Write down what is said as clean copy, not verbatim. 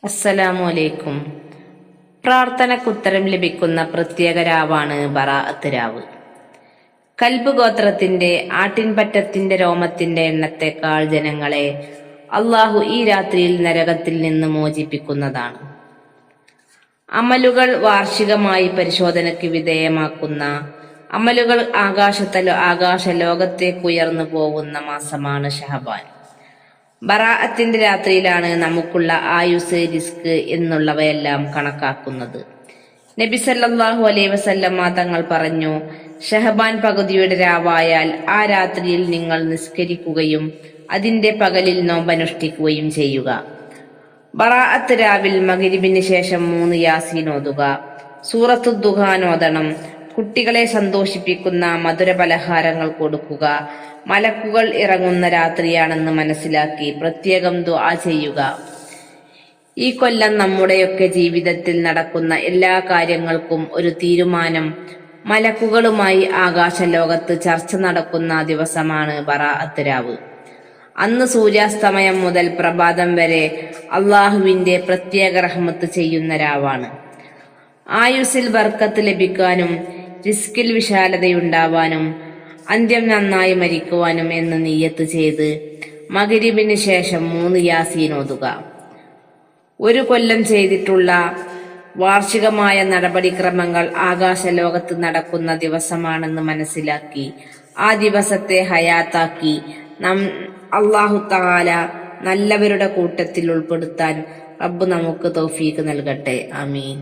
അസ്സലാമു അലൈക്കും. പ്രാർത്ഥനക്കുത്തരം ലഭിക്കുന്ന പ്രത്യേക രാവാണ് ബറാഅത്ത് രാവ്. കൽബ് ഗോത്രത്തിന്റെ ആട്ടിൻപറ്റത്തിന്റെ രോമത്തിന്റെ എണ്ണത്തെക്കാൾ ജനങ്ങളെ അള്ളാഹു ഈ രാത്രിയിൽ നരകത്തിൽ നിന്ന് മോചിപ്പിക്കുന്നതാണ്. അമലുകൾ വാർഷികമായി പരിശോധനയ്ക്ക് വിധേയമാക്കുന്ന അമലുകൾ ആകാശ ലോകത്തേക്ക് ഉയർന്നു പോകുന്ന മാസമാണ് ഷഹബാൻ. ബറാഅത്തിന്റെ രാത്രിയിലാണ് നമുക്കുള്ള ആയുസ്, റിസ്ക് എന്നുള്ളവയെല്ലാം കണക്കാക്കുന്നത്. നബി സല്ലല്ലാഹു അലൈഹി വസല്ലമ തങ്ങൾ പറഞ്ഞു, ഷഹബാൻ പകുതിയുടെ രാവായാൽ ആ രാത്രിയിൽ നിങ്ങൾ നിസ്കരിക്കുകയും അതിന്റെ പകലിൽ നോമ്പനുഷ്ഠിക്കുകയും ചെയ്യുക. ബറാഅത്ത് രാവിൽ മഗ്‌രിബിന് ശേഷം 3 യാസീൻ ഓതുക, സൂറത്തു ദുഹാൻ ഓതണം. കുട്ടികളെ സന്തോഷിപ്പിക്കുന്ന മധുര പലഹാരങ്ങൾ കൊടുക്കുക. മലക്കുകൾ ഇറങ്ങുന്ന രാത്രിയാണെന്ന് മനസ്സിലാക്കി പ്രത്യേകം ദുആ ചെയ്യുക. ഈ കൊല്ലം നമ്മുടെയൊക്കെ ജീവിതത്തിൽ നടക്കുന്ന എല്ലാ കാര്യങ്ങൾക്കും ഒരു തീരുമാനം മലക്കുകളുമായി ആകാശലോകത്ത് ചർച്ച നടക്കുന്ന ദിവസമാണ് ബറാഅത്ത് രാവ്. അന്ന് സൂര്യാസ്തമയം മുതൽ പ്രഭാതം വരെ അള്ളാഹുവിന്റെ പ്രത്യേക റഹ്മത്ത് ചെയ്യുന്ന രാവാണ്. ആയുസ്സിൽ ബർക്കത്ത് ലഭിക്കാനും റിസ്കിൽ വിശാലതയുണ്ടാവാനും അന്ത്യം നന്നായി മരിക്കുവാനും എന്ന് നിയ്യത്ത് ചെയ്ത് മഗ്‌രിബിന് ശേഷം 3 യാസീൻ ഓതുക. ഒരു കൊല്ലം ചെയ്തിട്ടുള്ള വാർഷികമായ നടപടിക്രമങ്ങൾ ആകാശലോകത്ത് നടക്കുന്ന ദിവസമാണെന്ന് മനസ്സിലാക്കി ആ ദിവസത്തെ ഹയാത്താക്കി അല്ലാഹു തആല നല്ലവരുടെ കൂട്ടത്തിൽ ഉൾപ്പെടുത്താൻ റബ്ബ് നമുക്ക് തൗഫീഖ് നൽകട്ടെ. ആമീൻ.